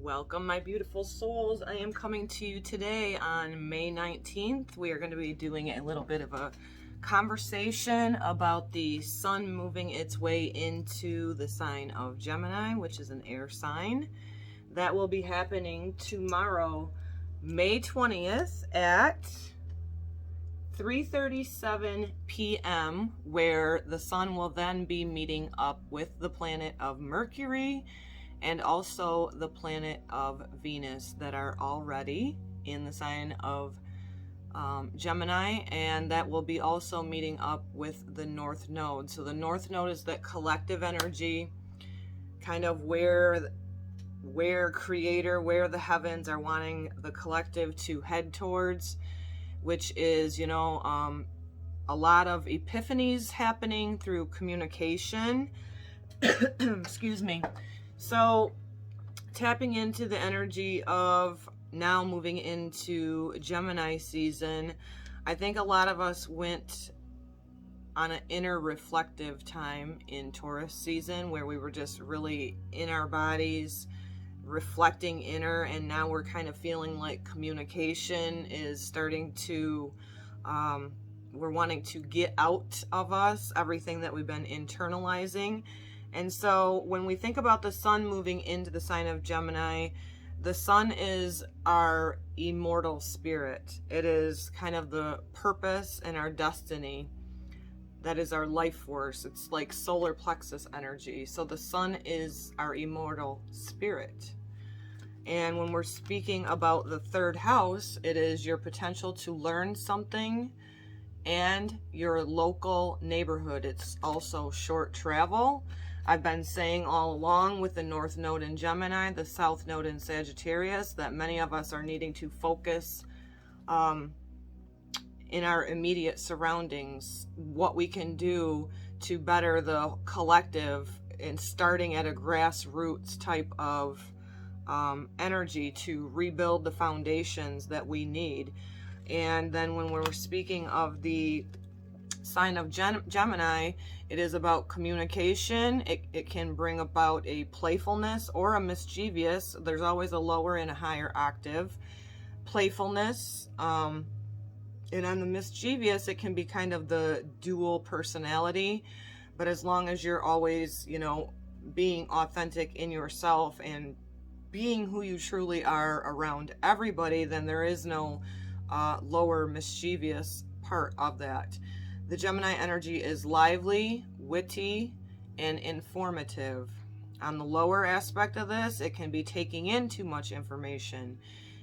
Welcome, my beautiful souls. I am coming to you today on May 19th. We are going to be doing a little bit of a conversation about the sun moving its way into the sign of Gemini, which is an air sign. That will be happening tomorrow, May 20th at 3:37 p.m., where the sun will then be meeting up with the planet of Mercury and also the planet of Venus that are already in the sign of Gemini, and that will be also meeting up with the North Node. So the North Node is that collective energy, kind of where the heavens are wanting the collective to head towards, which is, a lot of epiphanies happening through communication. Excuse me. So tapping into the energy of now moving into Gemini season, I think a lot of us went on an inner reflective time in Taurus season where we were just really in our bodies, reflecting inner, and now we're kind of feeling like communication is starting to, we're wanting to get out of us everything that we've been internalizing. And so when we think about the sun moving into the sign of Gemini, the sun is our immortal spirit. It is kind of the purpose and our destiny. That is our life force. It's like solar plexus energy. So the sun is our immortal spirit. And when we're speaking about the third house, it is your potential to learn something and your local neighborhood. It's also short travel. I've been saying all along with the North Node in Gemini, the South Node in Sagittarius, that many of us are needing to focus in our immediate surroundings, what we can do to better the collective, and starting at a grassroots type of energy to rebuild the foundations that we need. And then when we're speaking of the sign of Gemini, it is about communication. It can bring about a playfulness or a mischievous. There's always a lower and a higher octave. Playfulness. And on the mischievous, it can be kind of the dual personality. But as long as you're always, being authentic in yourself and being who you truly are around everybody, then there is no lower mischievous part of that. The Gemini energy is lively, witty, and informative. On the lower aspect of this, it can be taking in too much information.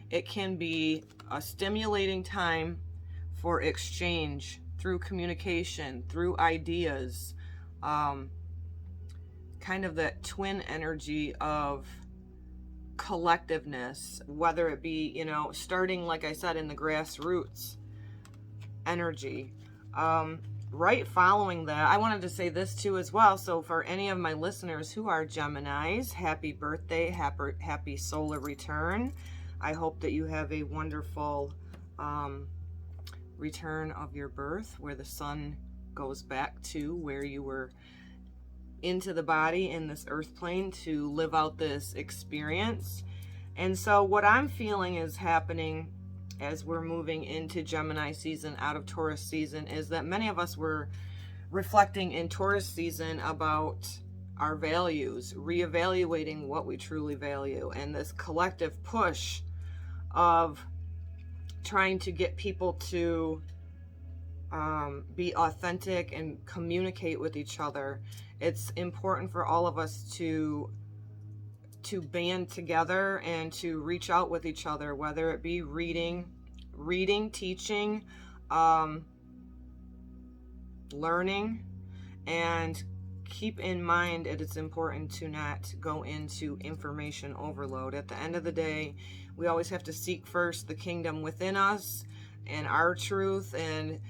It can be a stimulating time for exchange through communication, through ideas, kind of that twin energy of collectiveness, whether it be, starting, like I said, in the grassroots energy. Right following that, I wanted to say this too as well. So for any of my listeners who are Geminis, happy birthday, happy solar return. I hope that you have a wonderful return of your birth, where the sun goes back to where you were into the body in this earth plane to live out this experience. And so what I'm feeling is happening as we're moving into Gemini season out of Taurus season is that many of us were reflecting in Taurus season about our values, reevaluating what we truly value, and this collective push of trying to get people to be authentic and communicate with each other. It's important for all of us to band together and to reach out with each other, whether it be reading, teaching, learning, and keep in mind that it's important to not go into information overload. At the end of the day, we always have to seek first the kingdom within us and our truth, and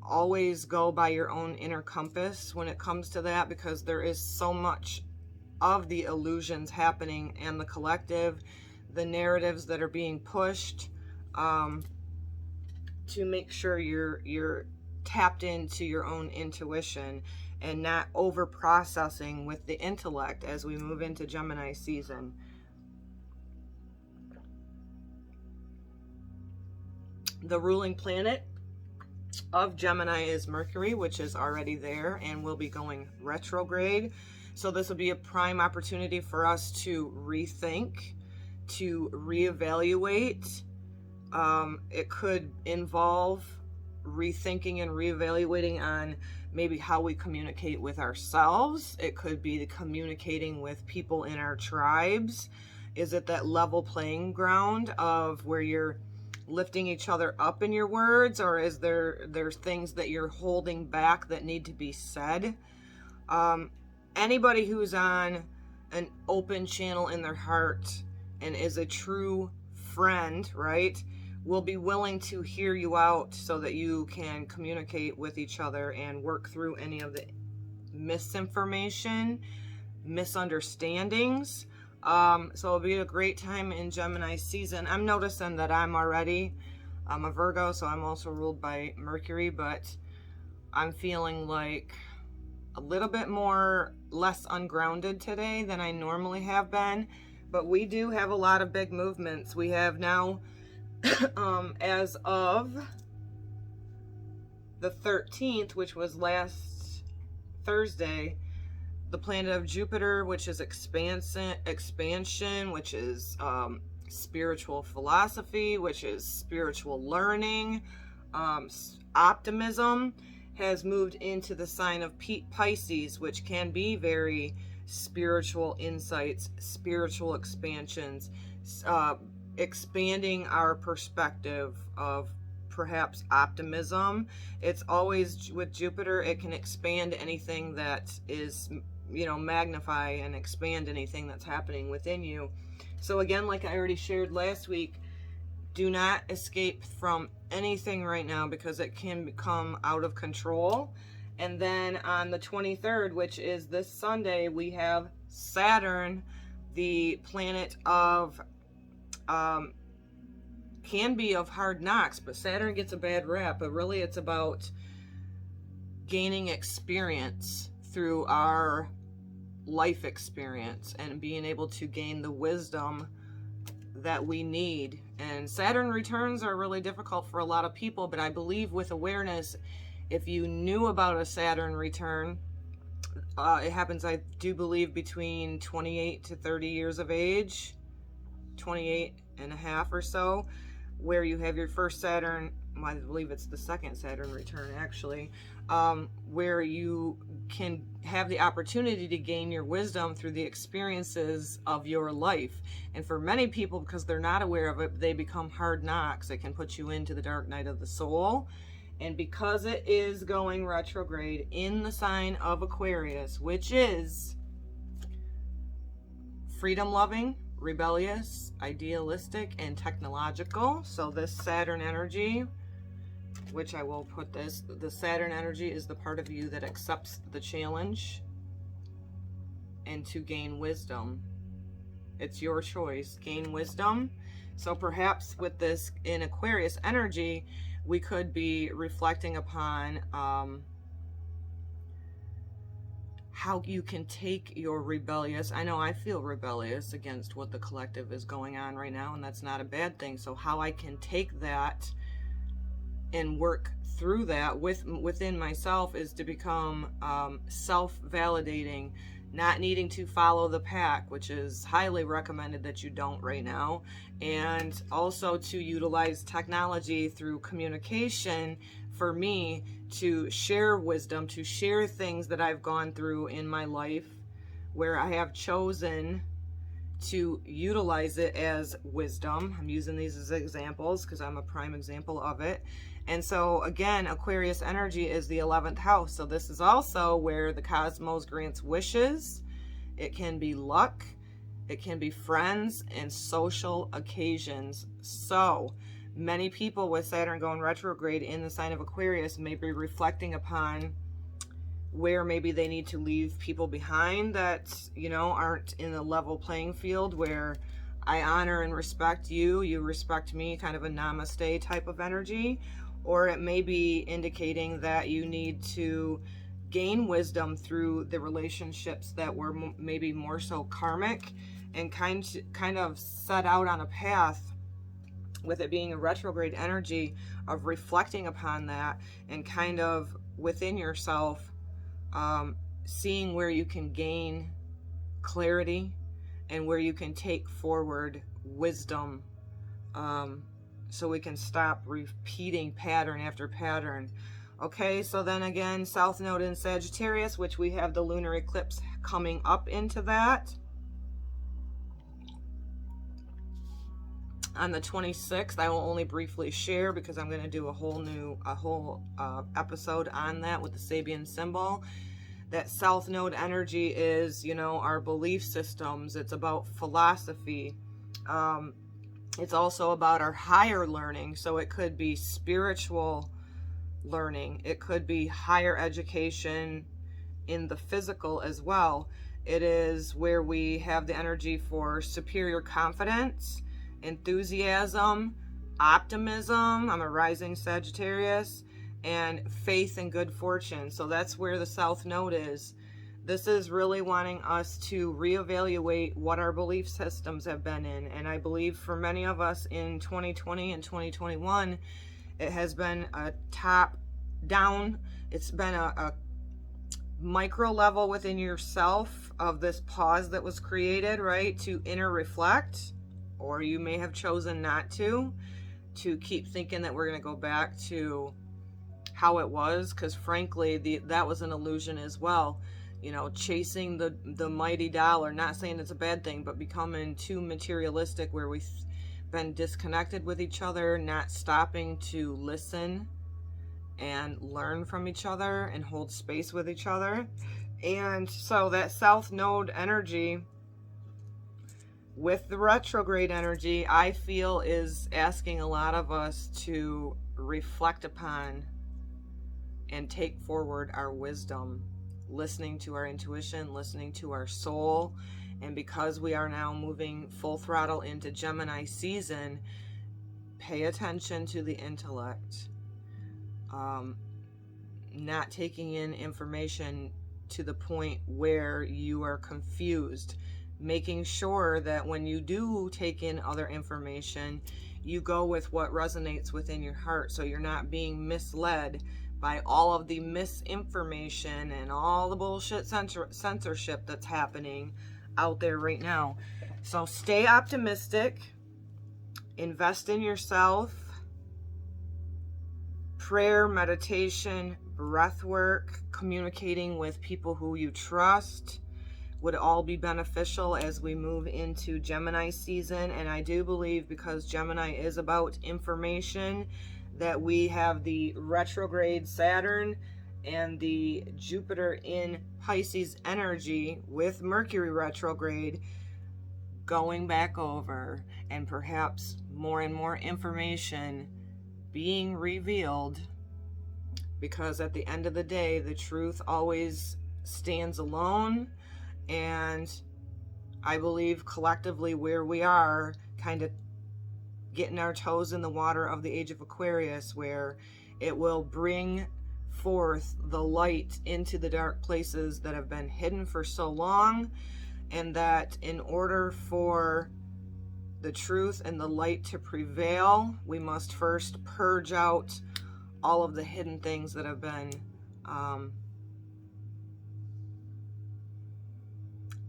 always go by your own inner compass when it comes to that, because there is so much of the illusions happening in the collective, the narratives that are being pushed, to make sure you're tapped into your own intuition and not over processing with the intellect as we move into Gemini season. The ruling planet of Gemini is Mercury, which is already there and will be going retrograde. So this will be a prime opportunity for us to rethink, to reevaluate. It could involve rethinking and reevaluating on maybe how we communicate with ourselves. It could be the communicating with people in our tribes. Is it that level playing ground of where you're lifting each other up in your words, or is there's things that you're holding back that need to be said? Anybody who's on an open channel in their heart and is a true friend, right, will be willing to hear you out so that you can communicate with each other and work through any of the misinformation, misunderstandings. So it'll be a great time in Gemini season. I'm noticing that I'm a Virgo, so I'm also ruled by Mercury, but I'm feeling like a little bit less ungrounded today than I normally have been. But we do have a lot of big movements. We have now, as of the 13th, which was last Thursday, the planet of Jupiter, which is expansion, which is spiritual philosophy, which is spiritual learning, optimism, has moved into the sign of Pisces, which can be very spiritual insights, spiritual expansions, expanding our perspective of perhaps optimism. It's always with Jupiter, it can expand anything that is, magnify and expand anything that's happening within you. So again, like I already shared last week, do not escape from anything right now because it can become out of control. And then on the 23rd, which is this Sunday, we have Saturn, the planet of, can be of hard knocks, but Saturn gets a bad rap. But really it's about gaining experience through our life experience and being able to gain the wisdom that we need. And Saturn returns are really difficult for a lot of people, but I believe with awareness, if you knew about a Saturn return, it happens, I do believe, between 28 to 30 years of age, 28 and a half or so, where you have your first Saturn, I believe it's the second Saturn return actually, where you can have the opportunity to gain your wisdom through the experiences of your life. And for many people, because they're not aware of it, they become hard knocks. It can put you into the dark night of the soul. And because it is going retrograde in the sign of Aquarius, which is freedom-loving, rebellious, idealistic, and technological. So this Saturn energy, which I will put this, the Saturn energy is the part of you that accepts the challenge and to gain wisdom. It's your choice, gain wisdom. So perhaps with this in Aquarius energy, we could be reflecting upon how you can take your rebellious, I know I feel rebellious against what the collective is going on right now, and that's not a bad thing. So how I can take that and work through that within myself is to become self-validating, not needing to follow the pack, which is highly recommended that you don't right now, and also to utilize technology through communication for me to share wisdom, to share things that I've gone through in my life where I have chosen to utilize it as wisdom. I'm using these as examples because I'm a prime example of it. And so again, Aquarius energy is the 11th house. So this is also where the cosmos grants wishes. It can be luck. It can be friends and social occasions. So many people with Saturn going retrograde in the sign of Aquarius may be reflecting upon where maybe they need to leave people behind that, aren't in a level playing field, where I honor and respect you, you respect me, kind of a namaste type of energy. Or it may be indicating that you need to gain wisdom through the relationships that were maybe more so karmic, and kind of set out on a path with it being a retrograde energy, of reflecting upon that and kind of within yourself, seeing where you can gain clarity and where you can take forward wisdom, so we can stop repeating pattern after pattern. Okay, so then again, South Node in Sagittarius, which we have the lunar eclipse coming up into that on the 26th. I will only briefly share because I'm going to do a whole episode on that with the Sabian symbol. That South Node energy is, you know, our belief systems. It's about philosophy. It's also about our higher learning. So it could be spiritual learning. It could be higher education in the physical as well. It is where we have the energy for superior confidence, enthusiasm, optimism. I'm a rising Sagittarius, and faith and good fortune. So that's where the South Node is. This is really wanting us to reevaluate what our belief systems have been in. And I believe for many of us in 2020 and 2021, it has been a top down. It's been a micro level within yourself of this pause that was created, right? To inner reflect, or you may have chosen not to keep thinking that we're going to go back to how it was, because frankly, that was an illusion as well. You know, chasing the mighty dollar, not saying it's a bad thing, but becoming too materialistic where we've been disconnected with each other, not stopping to listen and learn from each other and hold space with each other. And so that South Node energy with the retrograde energy, I feel, is asking a lot of us to reflect upon and take forward our wisdom, listening to our intuition, listening to our soul. And because we are now moving full throttle into Gemini season, pay attention to the intellect. Not taking in information to the point where you are confused. Making sure that when you do take in other information, you go with what resonates within your heart, so you're not being misled by all of the misinformation and all the bullshit censorship that's happening out there right now. So stay optimistic, invest in yourself. Prayer, meditation, breath work, communicating with people who you trust would all be beneficial as we move into Gemini season. And I do believe, because Gemini is about information, that we have the retrograde Saturn and the Jupiter in Pisces energy with Mercury retrograde going back over, and perhaps more and more information being revealed, because at the end of the day, the truth always stands alone. And I believe collectively where we are kind of getting our toes in the water of the age of Aquarius, where it will bring forth the light into the dark places that have been hidden for so long, and that in order for the truth and the light to prevail, we must first purge out all of the hidden things that have been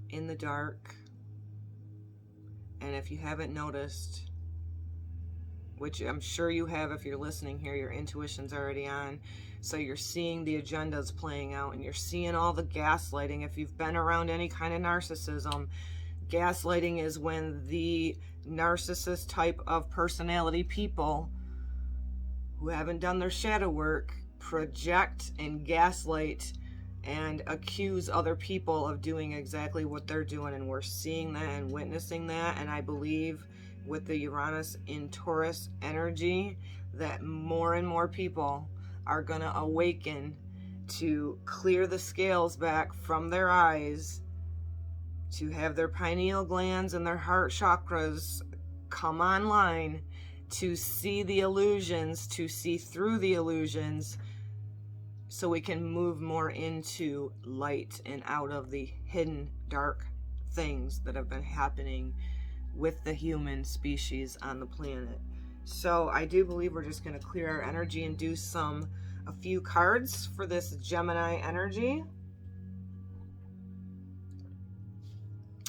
in the dark. And if you haven't noticed, which I'm sure you have if you're listening here, your intuition's already on. So you're seeing the agendas playing out, and you're seeing all the gaslighting. If you've been around any kind of narcissism, gaslighting is when the narcissist type of personality people who haven't done their shadow work project and gaslight and accuse other people of doing exactly what they're doing. And we're seeing that and witnessing that. And I believe with the Uranus in Taurus energy that more and more people are going to awaken to clear the scales back from their eyes, to have their pineal glands and their heart chakras come online, to see the illusions, to see through the illusions, so we can move more into light and out of the hidden dark things that have been happening with the human species on the planet. So I do believe we're just going to clear our energy and do a few cards for this Gemini energy.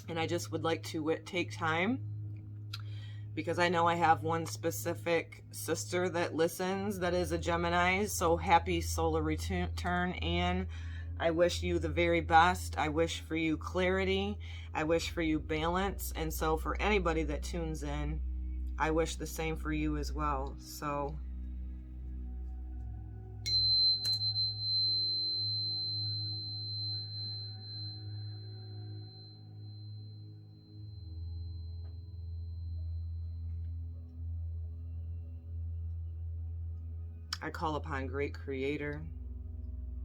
And I just would like to take time, because I know I have one specific sister that listens that is a Gemini. So happy solar return, Anne. I wish you the very best. I wish for you clarity. I wish for you balance. And so for anybody that tunes in, I wish the same for you as well. So I call upon great Creator,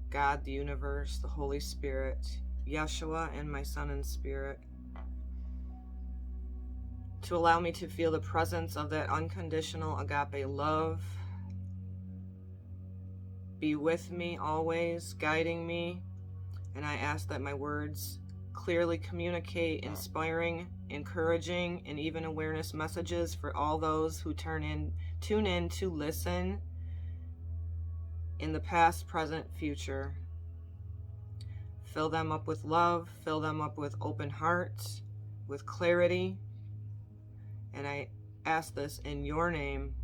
God, the universe, the Holy Spirit, Yeshua, and my Son in Spirit, to allow me to feel the presence of that unconditional agape love. Be with me always, guiding me. And I ask that my words clearly communicate inspiring, encouraging, and even awareness messages for all those who tune in to listen in the past, present, future. Fill them up with love, fill them up with open hearts, with clarity. And I ask this in your name,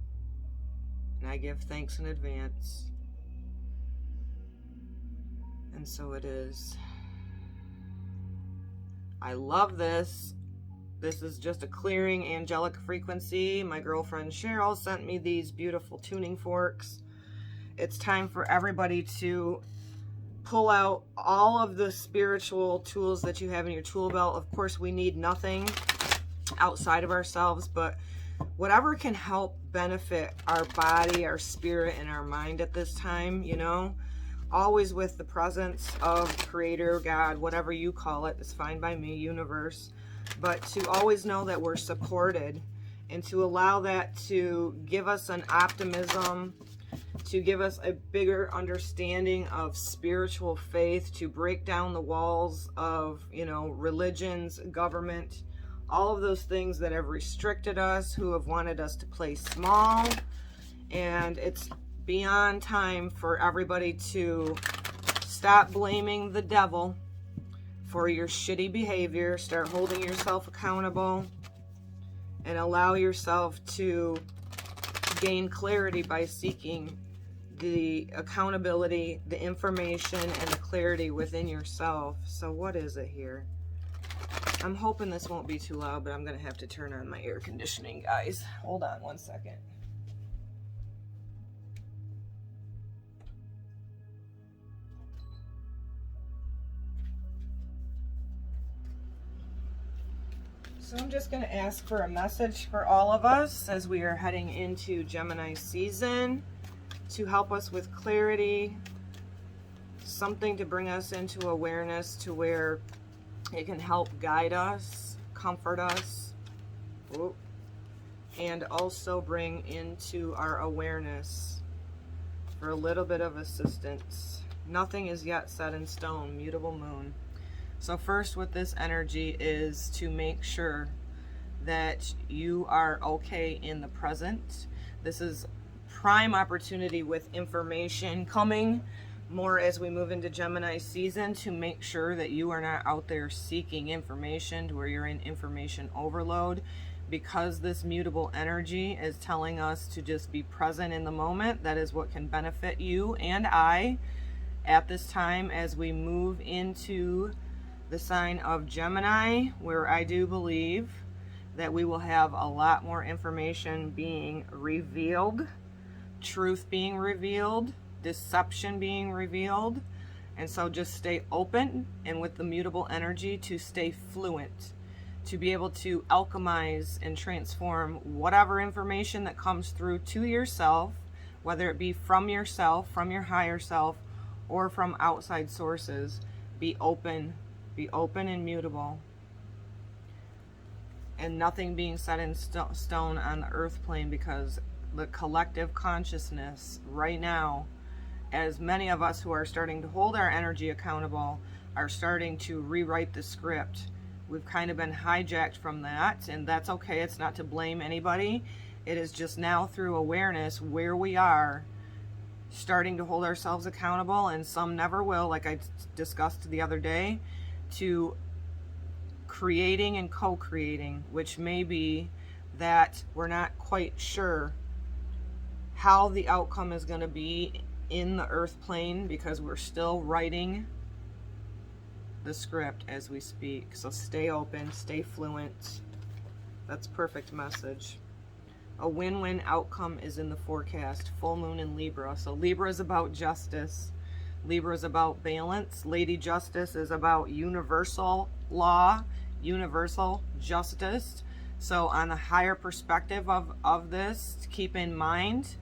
and I give thanks in advance. And so it is. I love this. This is just a clearing angelic frequency. My girlfriend Cheryl sent me these beautiful tuning forks. It's time for everybody to pull out all of the spiritual tools that you have in your tool belt. Of course, we need nothing outside of ourselves, but whatever can help benefit our body, our spirit, and our mind at this time, you know, always with the presence of Creator, God, whatever you call it, is fine by me, universe, but to always know that we're supported, and to allow that to give us an optimism, to give us a bigger understanding of spiritual faith, to break down the walls of, you know, religions, government, all of those things that have restricted us, who have wanted us to play small. And it's beyond time for everybody to stop blaming the devil for your shitty behavior. Start holding yourself accountable and allow yourself to gain clarity by seeking the accountability, the information, and the clarity within yourself. So what is it here? I'm hoping this won't be too loud, but I'm going to have to turn on my air conditioning, guys. Hold on one second. So I'm just going to ask for a message for all of us as we are heading into Gemini season, to help us with clarity, something to bring us into awareness to where it can help guide us, comfort us, and also bring into our awareness for a little bit of assistance. Nothing is yet set in stone, mutable moon. So first with this energy is to make sure that you are okay in the present. This is prime opportunity with information coming more as we move into Gemini season, to make sure that you are not out there seeking information to where you're in information overload, because this mutable energy is telling us to just be present in the moment. That is what can benefit you and I at this time as we move into the sign of Gemini, where I do believe that we will have a lot more information being revealed, truth being revealed, deception being revealed. And so just stay open, and with the mutable energy to stay fluent, to be able to alchemize and transform whatever information that comes through to yourself, whether it be from yourself, from your higher self, or from outside sources. Be open and mutable, and nothing being set in stone on the earth plane, because the collective consciousness right now, as many of us who are starting to hold our energy accountable, are starting to rewrite the script. We've kind of been hijacked from that, and that's okay. It's not to blame anybody. It is just now through awareness where we are, starting to hold ourselves accountable, and some never will, like I discussed the other day, to creating and co-creating, which may be that we're not quite sure how the outcome is going to be in the earth plane, because we're still writing the script as we speak. So stay open, stay fluent. That's perfect message. A win-win outcome is in the forecast. Full moon in Libra. So Libra is about justice. Libra is about balance. Lady Justice is about universal law, universal justice. So on the higher perspective of this, keep in mind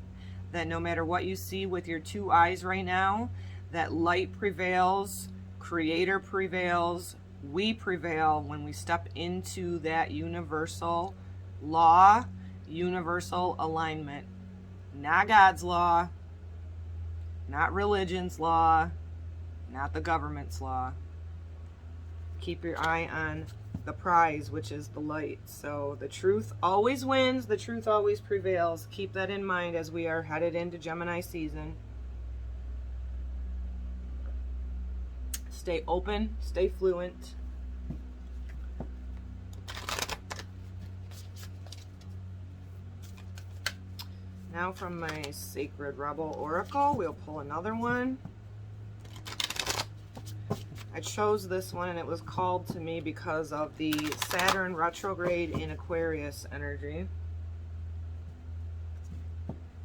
that no matter what you see with your two eyes right now, that light prevails, creator prevails, we prevail when we step into that universal law, universal alignment. Not God's law, not religion's law, not the government's law. Keep your eye on the prize, which is the light. So the truth always wins, the truth always prevails. Keep that in mind as we are headed into Gemini season. Stay open, stay fluent. Now from my Sacred Rebel Oracle, we'll pull another one. I chose this one, and it was called to me because of the Saturn retrograde in Aquarius energy,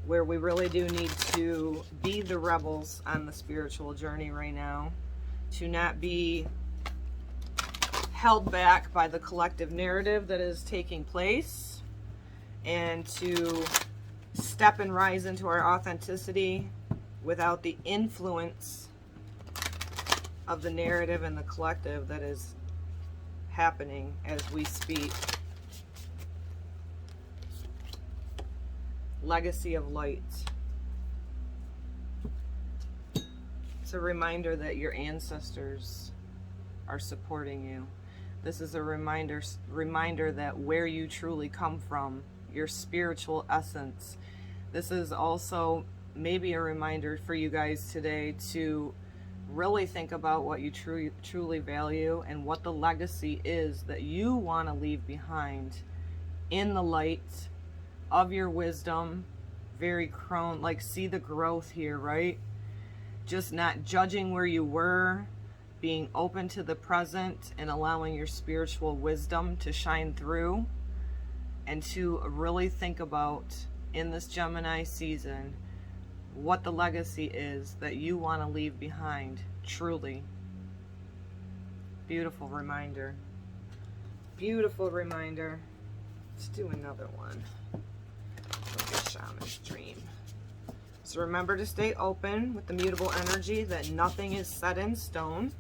where we really do need to be the rebels on the spiritual journey right now, to not be held back by the collective narrative that is taking place, and to step and rise into our authenticity without the influence of the narrative and the collective that is happening as we speak. Legacy of light. It's a reminder that your ancestors are supporting you. This is a reminder that where you truly come from, your spiritual essence. This is also maybe a reminder for you guys today to really think about what you truly value and what the legacy is that you want to leave behind in the light of your wisdom. Very crone, like, see the growth here, right? Just not judging where you were, being open to the present and allowing your spiritual wisdom to shine through, and to really think about in this Gemini season what the legacy is that you want to leave behind, truly. Beautiful reminder. Beautiful reminder. Let's do another one. Look at Shaman's dream. So remember to stay open with the mutable energy, that nothing is set in stone.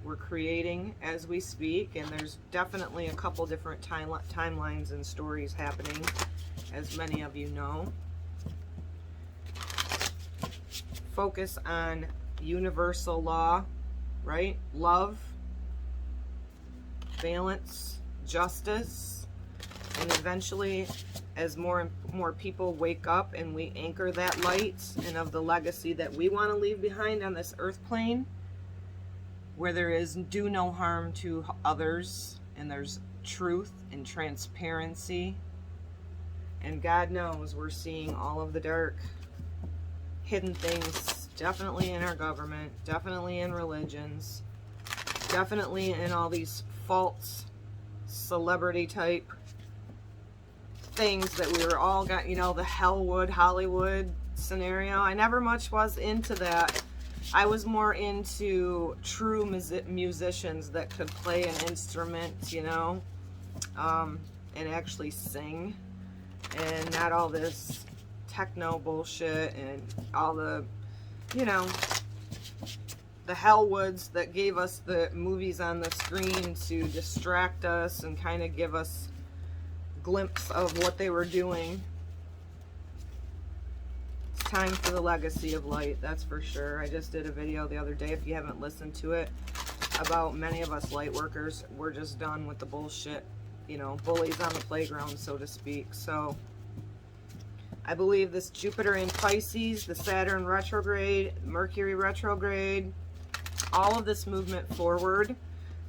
We're creating as we speak, and there's definitely a couple different timelines and stories happening, as many of you know. Focus on universal law, right? Love, balance, justice, and eventually, as more and more people wake up and we anchor that light and of the legacy that we want to leave behind on this earth plane, where there is do no harm to others, and there's truth and transparency. And God knows we're seeing all of the dark, hidden things, definitely in our government, definitely in religions, definitely in all these false celebrity type things that we were all got, you know, the Hellwood, Hollywood scenario. I never much was into that. I was more into true musicians that could play an instrument, you know, and actually sing, and not all this techno bullshit and all the, you know, the Hellwoods that gave us the movies on the screen to distract us and kind of give us a glimpse of what they were doing. It's time for the legacy of light, that's for sure. I just did a video the other day, if you haven't listened to it, about many of us light workers. We're just done with the bullshit, you know, bullies on the playground, so to speak. So I believe this Jupiter in Pisces, the Saturn retrograde, Mercury retrograde, all of this movement forward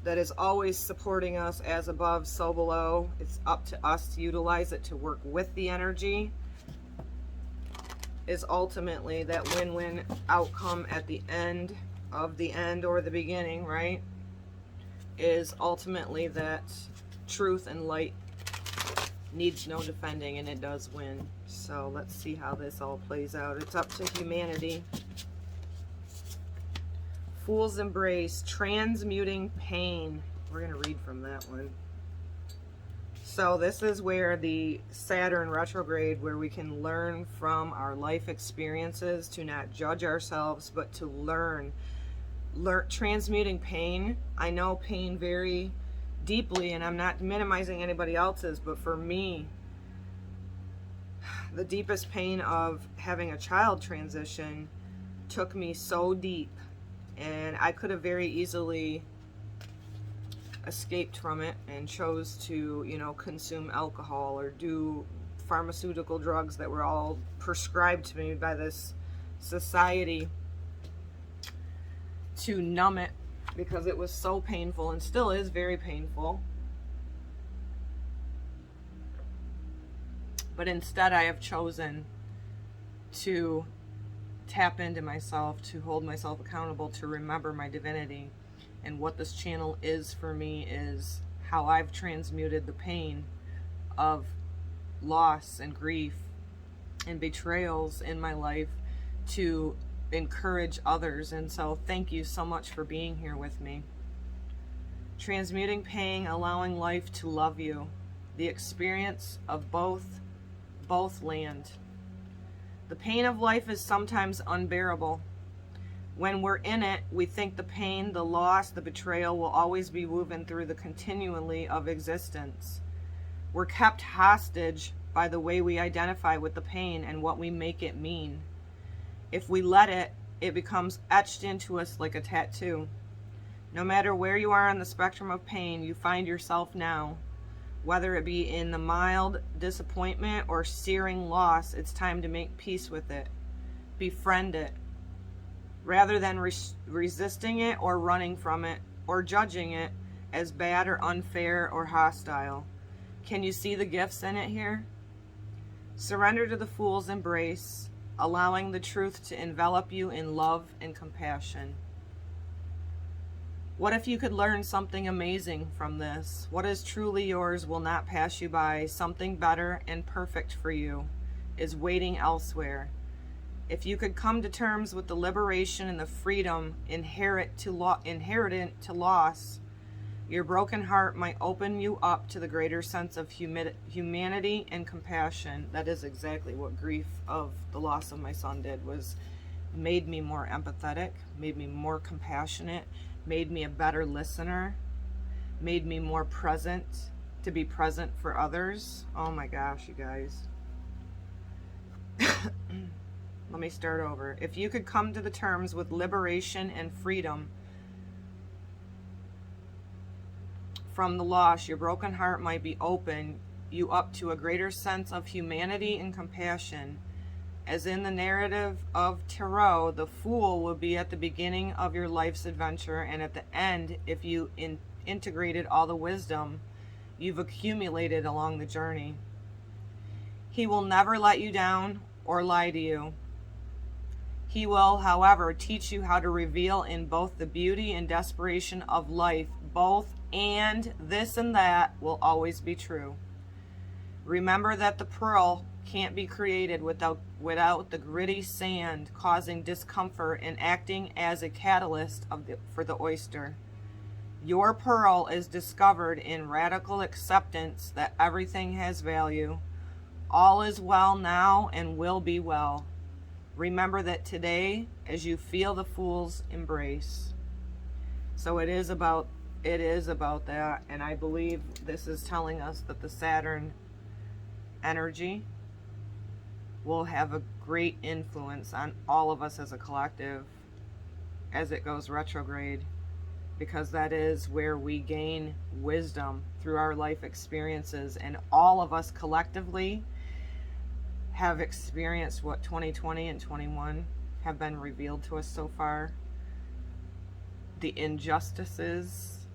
that is always supporting us as above, so below. It's up to us to utilize it to work with the energy, is ultimately that win-win outcome at the end of the end or the beginning, right? Is ultimately that truth and light needs no defending, and it does win. So let's see how this all plays out. It's up to humanity. Fool's Embrace, transmuting pain. We're going to read from that one. So this is where the Saturn retrograde, where we can learn from our life experiences to not judge ourselves, but to learn. Transmuting pain. I know pain very deeply, and I'm not minimizing anybody else's, but for me, the deepest pain of having a child transition took me so deep, and I could have very easily escaped from it and chose to, you know, consume alcohol or do pharmaceutical drugs that were all prescribed to me by this society to numb it, because it was so painful and still is very painful. But instead I have chosen to tap into myself, to hold myself accountable, to remember my divinity. And what this channel is for me is how I've transmuted the pain of loss and grief and betrayals in my life to encourage others. And so thank you so much for being here with me. Transmuting pain, allowing life to love you. The experience of both land. The pain of life is sometimes unbearable. When we're in it, we think the pain, the loss, the betrayal will always be woven through the continually of existence. We're kept hostage by the way we identify with the pain and what we make it mean. If we let it, it becomes etched into us like a tattoo. No matter where you are on the spectrum of pain you find yourself now, whether it be in the mild disappointment or searing loss, it's time to make peace with it. Befriend it. Rather than resisting it or running from it or judging it as bad or unfair or hostile. Can you see the gifts in it here? Surrender to the Fool's Embrace, allowing the truth to envelop you in love and compassion. What if you could learn something amazing from this? What is truly yours will not pass you by. Something better and perfect for you is waiting elsewhere. If you could come to terms with the liberation and the freedom inherent to loss, your broken heart might open you up to the greater sense of humanity and compassion. That is exactly what grief of the loss of my son did, was made me more empathetic, made me more compassionate, made me a better listener, made me more present, to be present for others. Oh my gosh, you guys. Let me start over. If you could come to the terms with liberation and freedom from the loss, your broken heart might be open you up to a greater sense of humanity and compassion. As in the narrative of Tarot, the Fool will be at the beginning of your life's adventure, and at the end, if you integrated all the wisdom you've accumulated along the journey. He will never let you down or lie to you. He will, however, teach you how to reveal in both the beauty and desperation of life, both and this and that will always be true. Remember that the pearl can't be created without the gritty sand causing discomfort and acting as a catalyst for the oyster. Your pearl is discovered in radical acceptance that everything has value. All is well now and will be well. Remember that today as you feel the Fool's Embrace. So it is about that, and I believe this is telling us that the Saturn energy will have a great influence on all of us as a collective as it goes retrograde, because that is where we gain wisdom through our life experiences, and all of us collectively have experienced what 2020 and 21 have been revealed to us so far. The injustices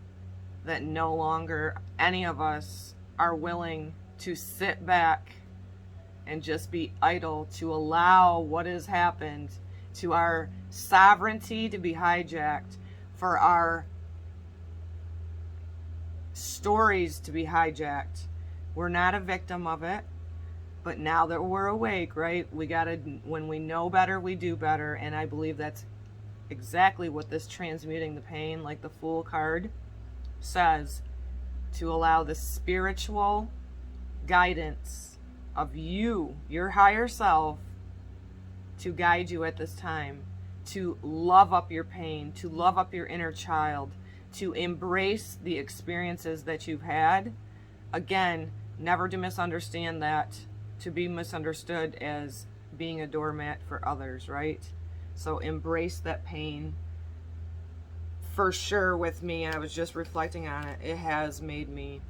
that no longer any of us are willing to sit back and just be idle, to allow what has happened to our sovereignty to be hijacked, for our stories to be hijacked. We're not a victim of it, but now that we're awake, right, we gotta, when we know better, we do better. And I believe that's exactly what this transmuting the pain, like the Fool card says, to allow the spiritual guidance of you, your higher self, to guide you at this time, to love up your pain, to love up your inner child, to embrace the experiences that you've had. Again, never to misunderstand that, to be misunderstood as being a doormat for others, right? So embrace that pain. For sure with me, I was just reflecting on it, it has made me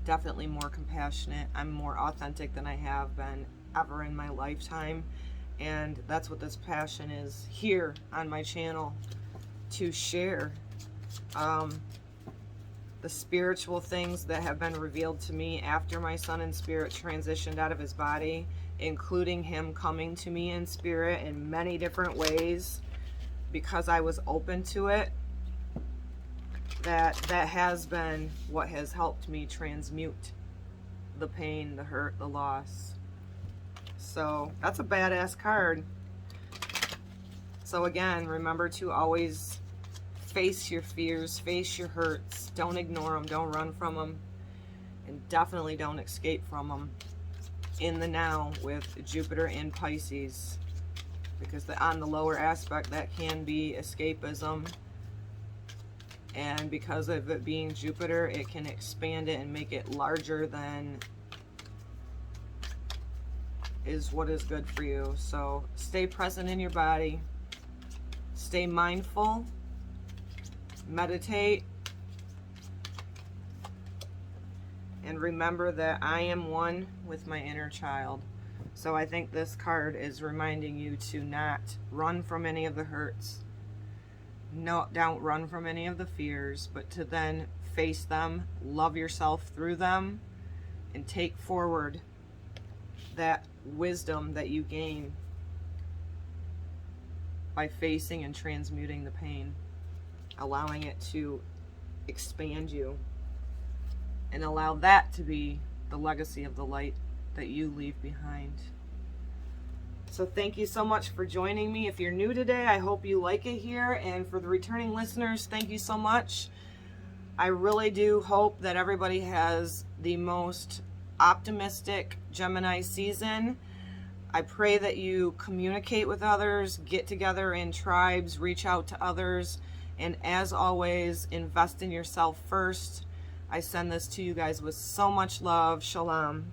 definitely more compassionate. I'm more authentic than I have been ever in my lifetime. And that's what this passion is here on my channel, to share the spiritual things that have been revealed to me after my son in spirit transitioned out of his body, including him coming to me in spirit in many different ways because I was open to it. That has been what has helped me transmute the pain, the hurt, the loss. So that's a badass card. So again, remember to always face your fears, face your hurts. Don't ignore them, don't run from them, and definitely don't escape from them in the now with Jupiter in Pisces, because on the lower aspect that can be escapism. And because of it being Jupiter, it can expand it and make it larger than is what is good for you. So stay present in your body, stay mindful, meditate, and remember that I am one with my inner child. So I think this card is reminding you to not run from any of the hurts. No, don't run from any of the fears, but to then face them, love yourself through them, and take forward that wisdom that you gain by facing and transmuting the pain, allowing it to expand you, and allow that to be the legacy of the light that you leave behind. So thank you so much for joining me. If you're new today, I hope you like it here. And for the returning listeners, thank you so much. I really do hope that everybody has the most optimistic Gemini season. I pray that you communicate with others, get together in tribes, reach out to others, and as always, invest in yourself first. I send this to you guys with so much love. Shalom.